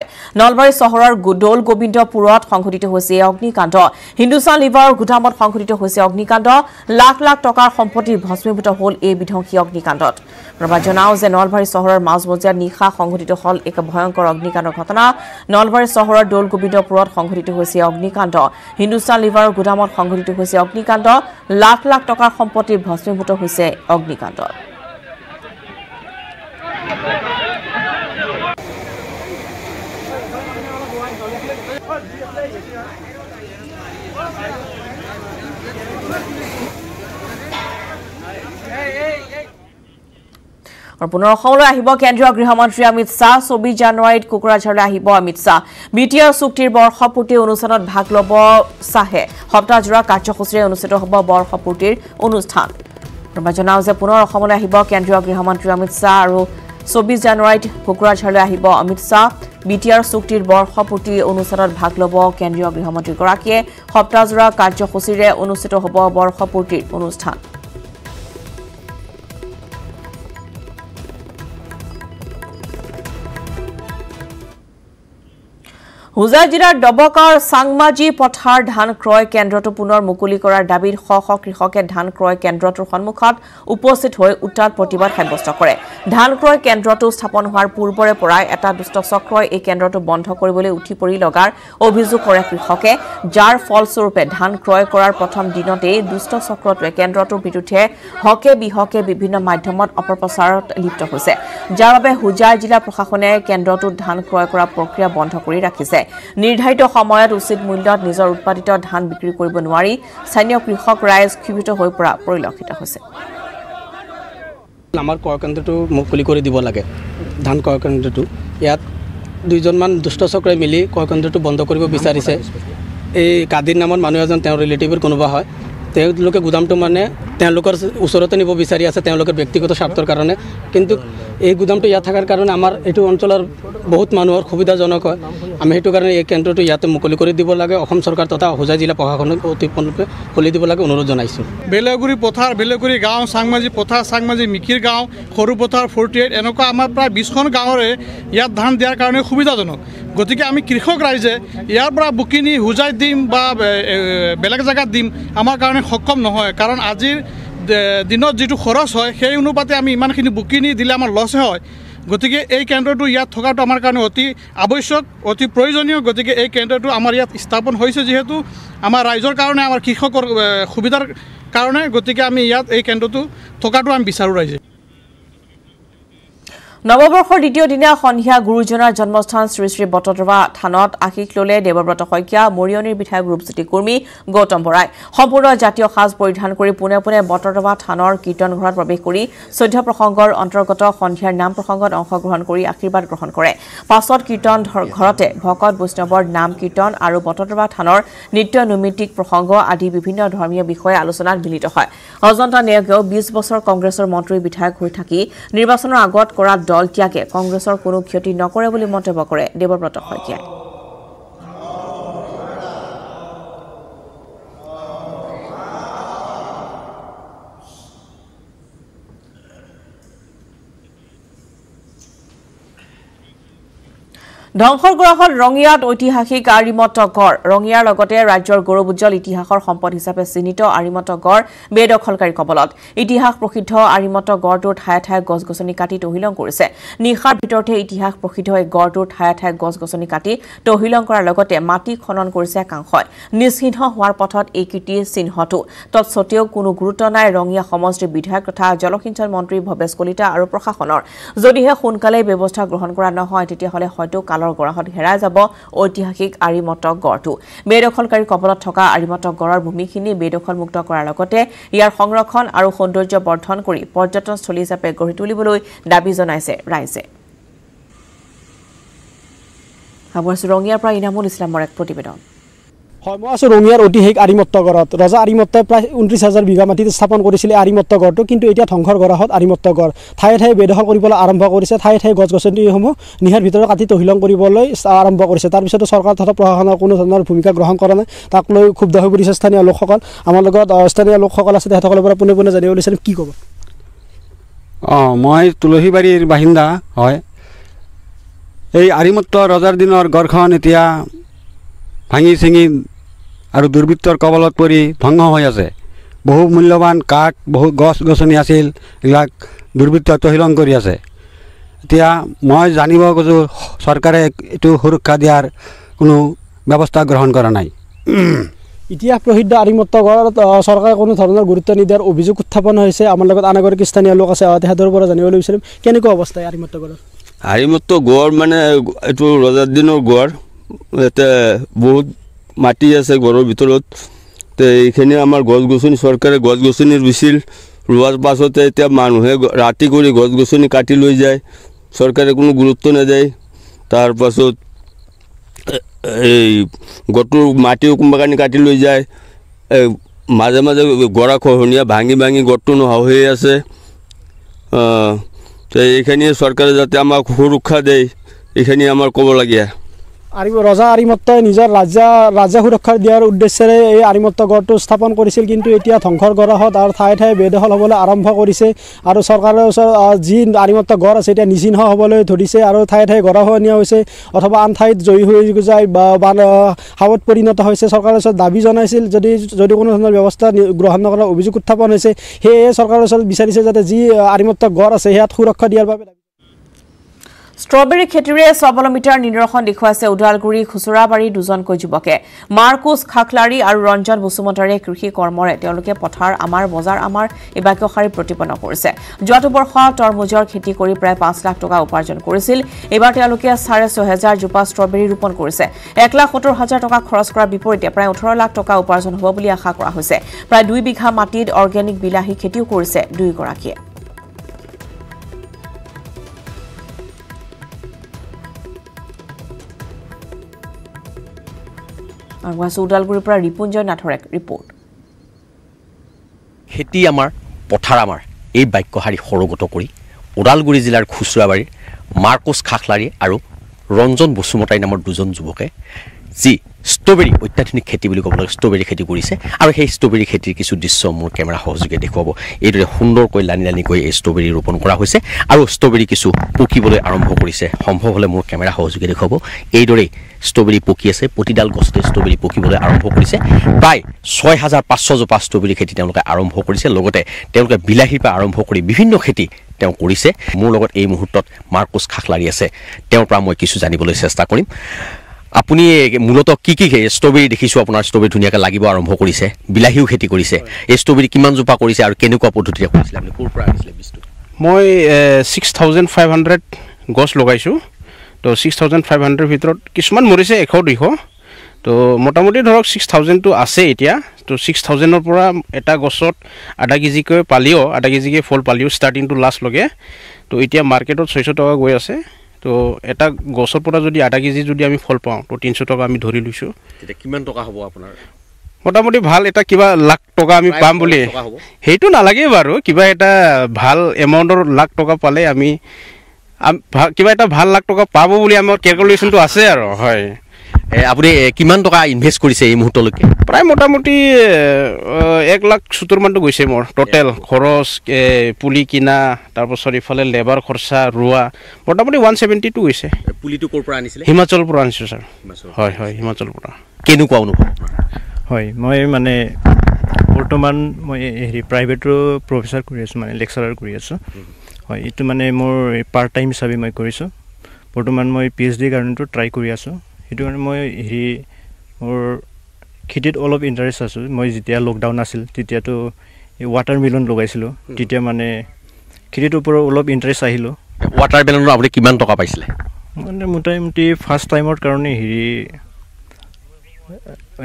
নলবাৰী চহৰৰ দৌল গোবিন্দপুৰত সংঘটিত হৈছে অগ্নিকাণ্ড হিন্দুস্তান লিভাৰৰ গুদামত সংঘটিত হৈছে অগ্নিকাণ্ড লাখ লাখ টকাৰ সম্পত্তি ভস্মীভূত হ'ল এই বিধ্বংসী অগ্নিকাণ্ডত প্ৰবাদ জনাও যে নলবাৰী চহৰৰ মাজমজিয়াত নিশা সংঘটিত হ'ল এক ভয়ংকৰ অগ্নিকাণ্ডৰ ঘটনা নলবাৰী চহৰৰ দৌল গোবিন্দপুৰত সংঘটিত হৈছে অগ্নিকাণ্ড হিন্দুস্তান লিভাৰৰ গুদামত সংঘটিত হৈছে অগ্নিকাণ্ড লাখ লাখ টকাৰ সম্পত্তি ভস্মীভূত হৈছে অগ্নিকাণ্ডত और पुनः अসমলৈ আহিব কেন্দ্ৰীয় গৃহমন্ত্ৰী অমিত শাহ 24 জানুৱাৰীত কোকৰাঝাৰলৈ আহিব অমিত শাহ বিটিআৰ চুক্তিৰ বৰ্ষপূৰ্তি অনুষ্ঠানত ভাগ ল'ব শাহে সপ্তাহজোৰা কাৰ্যসূচীৰে অনুষ্ঠিত হ'ব বৰ্ষপূৰ্তিৰ অনুষ্ঠান প্ৰবাজনাও যে পুনৰ অসমলৈ আহিব কেন্দ্ৰীয় গৃহমন্ত্ৰী অমিত শাহ আৰু 24 জানুৱাৰীত কোকৰাঝাৰলৈ আহিব অমিত শাহ বিটিআৰ চুক্তিৰ বৰ্ষপূৰ্তি অনুষ্ঠানত ভাগ ল'ব কেন্দ্ৰীয় গৃহমন্ত্ৰী গৰাকীয়ে সপ্তাহজোৰা কাৰ্যসূচীৰে অনুষ্ঠিত হ'ব বৰ্ষপূৰ্তিৰ অনুষ্ঠান হুজাই জিলাৰ ডবকাৰ সাংমাজি পথাৰ ধান ক্ৰয় কেন্দ্ৰটো পুনৰ মুকলি কৰাৰ দাবীত শ শ কৃষকে ধান ক্ৰয় কেন্দ্ৰটোৰ সন্মুখত উপস্থিত হৈ উত্তাল প্ৰতিবাদ সাব্যস্ত কৰে ধান ক্ৰয় কেন্দ্ৰটো স্থাপন হোৱাৰ পূৰ্বৰে পৰাই এটা দুষ্ট চক্ৰই এই কেন্দ্ৰটো বন্ধ কৰিবলৈ উঠি পৰি লগাৰ অভিযোগ কৰে কৃষকে যাৰ ফলস্বৰূপে ধান ক্ৰয় কৰাৰ প্ৰথম দিনতেই দুষ্ট চক্ৰটোৱে কেন্দ্ৰটোৰ বিৰুদ্ধে হকে বিহকে বিভিন্ন মাধ্যমত অপপ্ৰচাৰত লিপ্ত হৈছে যাৰ বাবে হুজাই জিলা প্ৰশাসনে কেন্দ্ৰটোত ধান ক্ৰয় কৰা প্ৰক্ৰিয়া বন্ধ কৰি ৰাখিছে নিৰ্ধাৰিত সময়ত উচিত মূল্যত নিজৰ উৎপাদিত ধান বিক্ৰী কৰিব নোৱাৰি স্থানীয় কৃষক ৰাইজ ক্ষুব্ধ হৈ পৰা পৰিলক্ষিত হৈছে আমাৰ ক্ৰয় কেন্দ্ৰটো মুকলি কৰি দিব লাগে ধান ক্ৰয় কেন্দ্ৰটো ইয়াত দুইজনমান দুষ্ট চক্ৰই মিলি ক্ৰয় কেন্দ্ৰটো বন্ধ কৰিব বিচাৰিছে এই কাদিৰ নামত মানুহ এজন তেওঁৰ ৰিলেটিভৰ কোনোবা হয় তেওঁলোকে গুদামটো মানে তেওঁলোকৰ ওচৰতে নিব বিচাৰি আছে তেওঁলোকৰ ব্যক্তিগত স্বাৰ্থৰ কাৰণে কিন্তু এই গুদামটো ইয়াত থকাৰ কাৰণে আমাৰ এইটো অঞ্চলৰ বহুত মানুহৰ সুবিধাজনক হয় আমি সেইটো কাৰণে এই কেন্দ্ৰটো ইয়াতে মুকলি কৰি দিব লাগে অসম চৰকাৰ তথা হুজাই জিলা প্ৰশাসনক অতি সোনকালে খুলি দিব লাগে অনুৰোধ জনাইছোঁ বেলেগুৰি পথাৰ বেলেগুৰি গাঁও চাংমাজি পথাৰ চাংমাজি মিকিৰ গাঁও সৰু পথাৰ 48 এনেকুৱা আমাৰ প্ৰায় 20খন গাঁৱৰে ইয়াত ধান দিয়াৰ কাৰণে সুবিধাজনক গতিকে আমি কৃষক ৰাইজে ইয়াৰ পৰা বুকিনি হুজাই দিম বা বেলেগ জেগাত দিম আমাৰ কাৰণে সক্ষম নহয় কাৰণ আজিৰ দিনত যেটো খৰচ হয় সেই অনুপাতে আমি ইমানখিনি বুকিনি দিলে আমাৰ লছ হয় গতিকে এই কেন্দ্ৰটো ইয়াত থকাটো আমাৰ কাৰণে অতি আৱশ্যক অতি প্ৰয়োজনীয় গতিকে এই কেন্দ্ৰটো আমাৰ ইয়াত স্থাপন হৈছে যেহেতু আমাৰ ৰাইজৰ কাৰণে আমাৰ কৃষকৰ সুবিধাৰ কাৰণে গতিকে আমি ইয়াত এই কেন্দ্ৰটো থকাটো আমি বিচাৰো ৰাইজে নৱবৰ্ষৰ দ্বিতীয় দিনা সন্ধিয়া গুৰুজনাৰ জন্মস্থান শ্ৰী শ্ৰী বটদ্ৰৱা থানত আশীষ ললে দেৱব্ৰত শইকীয়া মৰিয়নিৰ বিধায়ক ৰূপজ্যোতি কুৰ্মী গৌতম বৰাই সম্পূৰ্ণ জাতীয় সাজ পৰিধান কৰি পোনে পোনে বটদ্ৰৱা থানৰ কীৰ্তন ঘৰত প্ৰৱেশ কৰি চৈধ্য প্ৰসংগৰ অন্তৰ্গত সন্ধিয়াৰ নাম প্ৰসংগত অংশগ্ৰহণ কৰি আশীৰ্বাদ গ্ৰহণ কৰে পাছত কীৰ্তন ঘৰতে ভকত বৈষ্ণৱৰ নাম কীৰ্তন আৰু বটদ্ৰৱা থানৰ নিত্য নৈমিত্তিক প্ৰসংগ আদি বিভিন্ন ধৰ্মীয় বিষয়ে আলোচনাত মিলিত হয় অজন্তা নেওগেও 20 বছৰ কংগ্ৰেছৰ মন্ত্ৰী বিধায়ক হৈ থাকি নিৰ্বাচনৰ আগত কৰা দল ত্যাগে কংগ্ৰেছৰ কোনো ক্ষতি নকৰে বুলি মন্তব্য কৰে দেৱব্ৰত শইকীয়াই ধ্বংসৰ গৰাহত ৰঙিয়াত ঐতিহাসিক আৰিমত গড় ৰঙিয়াৰ লগতে ৰাজ্যৰ গৌৰৱোজ্জ্বল ইতিহাসৰ সম্পদ হিচাপে চিহ্নিত আৰিমত গড় বেদখলকাৰী কবলত ইতিহাস প্ৰসিদ্ধ আৰিমত গড়টোৰ ঠায়ে ঠায়ে গছ-গছনি কাটি তহিলং কৰিছে নিশাৰ ভিতৰতে ইতিহাস প্ৰসিদ্ধ এই গড়টোৰ ঠায়ে ঠায়ে গছ-গছনি কাটি তহিলং কৰাৰ লগতে মাটি খনন কৰিছে একাংশই নিশ্চিহ্ন হোৱাৰ পথত এই কীৰ্তিৰ চিহ্নটো তৎসত্বেও কোনো গুৰুত্ব নাই ৰঙিয়া সমষ্টিৰ বিধায়ক তথা জলসিঞ্চন মন্ত্ৰী ভৱেশ কলিতা আৰু প্ৰশাসনৰ যদিহে সোনকালে ব্যৱস্থা গ্ৰহণ কৰা নহয় তেতিয়াহ'লে হয়তো কালৰ গৰাহত হেৰাই যাব ঐতিহাসিক আৰিমত গড়টো বেদখলকাৰী কবলত থকা আৰিমত গড়ৰ ভূমিখিনি বেদখলমুক্ত কৰাৰ লগতে ইয়াৰ সংৰক্ষণ আৰু সৌন্দৰ্য বৰ্ধন কৰি পৰ্যটনস্থলী হিচাপে গঢ়ি তুলিবলৈ দাবী জনাইছে ৰাইজে ৰঙিয়াৰ পৰা ইনামুল ইছলামৰ এক প্ৰতিবেদন হয় মই আছো ৰঙিয়াৰ ঐতিহাসিক আৰিমত্ত গড়ত ৰজা আৰিমত্তই প্ৰায় 29,000 বিঘা মাটিত স্থাপন কৰিছিল আৰিমত্ত গড়টো কিন্তু এতিয়া ধ্বংসৰ গৰাহত আৰিমত্ত গড় ঠায়ে ঠায়ে বেদখল কৰিবলৈ আৰম্ভ কৰিছে ঠায়ে ঠায়ে গছ-গছনিসমূহ নিশাৰ ভিতৰত কাটি তহিলং কৰিবলৈ আৰম্ভ কৰিছে তাৰ পিছতো চৰকাৰ তথা প্ৰশাসনৰ কোনো ধৰণৰ ভূমিকা গ্ৰহণ কৰা নাই তাক লৈ ক্ষুব্ধ হৈ পৰিছে স্থানীয় লোকসকল আমাৰ লগত স্থানীয় লোকসকল আছে তেখেতসকলৰ পৰা পোনে পোনে জানিব বিচাৰিম কি ক'ব মই তুলসীবাৰীৰ বাসিন্দা হয় এই আৰিমত্ত ৰজাৰ দিনৰ গড়খন এতিয়া ভাঙি চিঙি আৰু দুৰ্বৃত্তৰ কবলত পৰি ধ্বংস হৈ আছে। বহু মূল্যৱান কাঠ, বহু গছ গছনি আছিল, এইবিলাক দুৰ্বৃত্তই তহিলং কৰি আছে। এতিয়া মই জানিব খোজোঁ চৰকাৰে এইটো সুৰক্ষা দিয়াৰ কোনো ব্যৱস্থা গ্ৰহণ কৰা নাই। ইতিহাস প্ৰসিদ্ধ আৰিমত্ত গড়ত চৰকাৰে কোনো ধৰণৰ গুৰুত্ব নিদিয়াৰ অভিযোগ উত্থাপন হৈছে। আমাৰ লগত আন এগৰাকী স্থানীয় লোক আছে, তেখেতৰ পৰা জানিবলৈ বিচাৰিম কেনেকুৱা অৱস্থা আৰিমত্ত গড়ৰ। আৰিমত্ত গড় মানে এইটো ৰজাৰ দিনৰ গড়। ইয়াতে বহুত মাটি আছে গড়ৰ ভিতৰত। তো এইখিনি আমাৰ গছ গছনি চৰকাৰে গছ গছনি ৰুইছিল, ৰোৱাৰ পাছতে এতিয়া মানুহে ৰাতি কৰি গছ গছনি কাটি লৈ যায়, চৰকাৰে কোনো গুৰুত্ব নিদিয়ে। তাৰপাছত এই গড়টোৰ মাটিও কোনোবাখিনি কাটি লৈ যায়, মাজে মাজে গৰা খহনীয়া ভাঙি ভাঙি গড়টো নোহোৱা হৈ আছে। তো এইখিনি চৰকাৰে যাতে আমাক সুৰক্ষা দিয়ে, এইখিনি আমাৰ ক'ব লাগে। ৰজা আৰিমত্তই নিজৰ ৰাজ্য সুৰক্ষা দিয়াৰ উদ্দেশ্যেৰে এই আৰিমত্ত গড়টো স্থাপন কৰিছিল, কিন্তু এতিয়া ধ্বংসৰ গৰাহত আৰু ঠায়ে ঠায়ে বেদখল হ'বলৈ আৰম্ভ কৰিছে। আৰু চৰকাৰৰ ওচৰত যি আৰিমত্ত গড় আছে এতিয়া নিচিহ্ন হ'বলৈ ধৰিছে আৰু ঠায়ে ঠায়ে গৰাখহনীয়া হৈছে অথবা আন ঠাইত জয়ী হৈ যায় বা হাৱত পৰিণত হৈছে। চৰকাৰৰ ওচৰত দাবী জনাইছিল, যদি কোনো ধৰণৰ ব্যৱস্থা গ্ৰহণ নকৰাৰ অভিযোগ উত্থাপন হৈছে। সেয়ে চৰকাৰৰ ওচৰত বিচাৰিছে যাতে যি আৰিমত্ত গড় আছে সেয়াত সুৰক্ষা দিয়াৰ বাবে। ষ্ট্ৰবেৰী খেতিৰে স্বাৱলম্বিতাৰ নিদৰ্শন দেখুৱাইছে ওদালগুৰি খুচুৰাবাৰীৰ দুজনকৈ যুৱকে। মাৰ্কুছ খাখলাৰী আৰু ৰঞ্জন বসুমতাৰীয়ে কৃষি কৰ্মৰে তেওঁলোকে পথাৰ আমাৰ বজাৰ আমাৰ এই বাক্যশাৰী প্ৰতিপন্ন কৰিছে। যোৱাটো বৰ্ষ তৰমুজৰ খেতি কৰি প্ৰায় 5 লাখ টকা উপাৰ্জন কৰিছিল। এইবাৰ তেওঁলোকে 6,500 জোপা ষ্ট্ৰবেৰী ৰোপণ কৰিছে। 1,70,000 টকা খৰচ কৰাৰ বিপৰীতে প্ৰায় 18 লাখ টকা উপাৰ্জন হ'ব বুলি আশা কৰা হৈছে। প্ৰায় 2 বিঘা মাটিত অৰ্গেনিক বিলাহী খেতিও কৰিছে দুয়োগৰাকীয়ে। ওদালগুৰিৰ পৰা ৰিপুঞ্জয় নাথৰ এক ৰিপৰ্ট। খেতি আমাৰ পথাৰ আমাৰ এই বাক্যশাৰী সৰগত কৰি ওদালগুৰি জিলাৰ খুচুৰাবাৰীৰ মাৰ্কুছ খাখলাৰী আৰু ৰঞ্জন বসুমতাৰী নামৰ দুজন যুৱকে যি ষ্ট্ৰবেৰী অত্যাধুনিক খেতি বুলি ক'ব লাগে ষ্ট্ৰবেৰী খেতি কৰিছে। আৰু সেই ষ্ট্ৰবেৰী খেতিৰ কিছু দৃশ্য মোৰ কেমেৰা সহযোগে দেখুৱাব। এইদৰে সুন্দৰকৈ লানি লানিকৈ এই ষ্ট্ৰবেৰী ৰোপণ কৰা হৈছে আৰু ষ্ট্ৰবেৰী কিছু পকিবলৈ আৰম্ভ কৰিছে। সম্ভৱ হ'লে মোৰ কেমেৰা সহযোগে দেখুৱাব। এইদৰেই ষ্ট্ৰবেৰী পকি আছে, প্ৰতিডাল গছতে ষ্ট্ৰবেৰী পকিবলৈ আৰম্ভ কৰিছে। প্ৰায় 6,500 জোপা ষ্ট্ৰবেৰী খেতি তেওঁলোকে আৰম্ভ কৰিছে। লগতে তেওঁলোকে বিলাহীৰ পৰা আৰম্ভ কৰি বিভিন্ন খেতি তেওঁ কৰিছে। মোৰ লগত এই মুহূৰ্তত মাৰ্কুছ খাখলাৰী আছে, তেওঁৰ পৰা মই কিছু জানিবলৈ চেষ্টা কৰিম। আপুনি মূলতঃ কি ষ্ট্ৰবেৰী দেখিছোঁ, আপোনাৰ ষ্ট্ৰবেৰী ধুনীয়াকৈ লাগিব আৰম্ভ কৰিছে, বিলাহীও খেতি কৰিছে। এই ষ্ট্ৰবেৰী কিমান জোপা কৰিছে আৰু কেনেকুৱা পদ্ধতিৰে কৰিছিলে, আপুনি ক'ৰ পৰা আনিছিলে বীজটো? মই 6,500 গছ লগাইছোঁ। তো 6,500 ভিতৰত কিছুমান মৰিছে 100-200। তো মোটামুটি ধৰক 6,000টো আছে এতিয়া। তো 6,000ৰ পৰা এটা গছত আধা কেজিকৈ পালিও, আধা কেজিকৈ ফল পালিও ষ্টাৰ্টিংটো লাষ্ট লগে। তো এতিয়া মাৰ্কেটত 600 টকা গৈ আছে। তো এটা গছৰ পৰা যদি আধা কেজি যদি আমি ফল পাওঁ তো 300 টকা আমি ধৰি লৈছোঁ। তেতিয়া কিমান টকা হ'ব আপোনাৰ? মোটামুটি ভাল এটা কিবা লাখ টকা আমি পাম বুলি সেইটো নালাগে বাৰু। কিবা এটা ভাল এমাউণ্টৰ লাখ টকা পালে আমি কিবা এটা ভাল লাখ টকা পাব বুলি আমাৰ কেলকুলেশ্যনটো আছে আৰু। হয়, আপুনি কিমান টকা ইনভেষ্ট কৰিছে এই মুহূৰ্তলৈকে? প্ৰায় মোটামুটি 1,70,000 মানটো গৈছে মোৰ টোটেল খৰচ, পুলি কিনা, তাৰপাছত ইফালে লেবাৰ খৰচা, ৰোৱা, মোটামুটি 170টো গৈছে। পুলিটো ক'ৰ পৰা আনিছিলে? হিমাচলৰ পৰা আনিছোঁ ছাৰ। হয় হয়, হিমাচলৰ পৰা। কেনেকুৱা অনুভৱ? হয়, মই মানে বৰ্তমান মই প্ৰাইভেটৰো প্ৰফেচাৰ কৰি আছোঁ, মানে লেকচাৰাৰ কৰি আছোঁ। হয়, এইটো মানে মোৰ পাৰ্ট টাইম হিচাপে মই কৰিছোঁ। বৰ্তমান মই PhD কাৰণেতো ট্ৰাই কৰি আছোঁ। সেইটো কাৰণে মই মোৰ খেতিত অলপ ইণ্টাৰেষ্ট আছোঁ। মই যেতিয়া লকডাউন আছিল তেতিয়াতো এই ৱাটাৰ মেলন লগাইছিলোঁ। তেতিয়া মানে খেতিটোৰ ওপৰত অলপ ইণ্টাৰেষ্ট আহিলোঁ। ৱাটাৰ মেলনত আপুনি কিমান টকা পাইছিলে? মানে মোটামুটি ফাৰ্ষ্ট টাইমৰ কাৰণে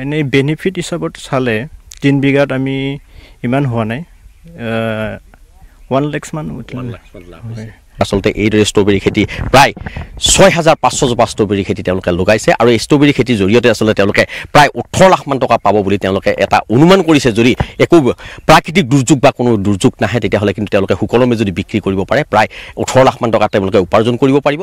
এনেই বেনিফিট হিচাপত চালে 3 বিঘাত আমি ইমান হোৱা নাই, 1 লাখ মান। আচলতে এইদৰে ষ্ট্ৰবেৰী খেতি প্ৰায় 6,500 জোপা ষ্ট্ৰবেৰী খেতি তেওঁলোকে লগাইছে আৰু এই ষ্ট্ৰবেৰী খেতিৰ জৰিয়তে আচলতে তেওঁলোকে প্ৰায় 18 লাখ মান টকা পাব বুলি তেওঁলোকে এটা অনুমান কৰিছে। যদি একো প্ৰাকৃতিক দুৰ্যোগ বা কোনো দুৰ্যোগ নাহে তেতিয়াহ'লে কিন্তু তেওঁলোকে সুকলমে যদি বিক্ৰী কৰিব পাৰে প্ৰায় 18 লাখ মান টকা তেওঁলোকে উপাৰ্জন কৰিব পাৰিব।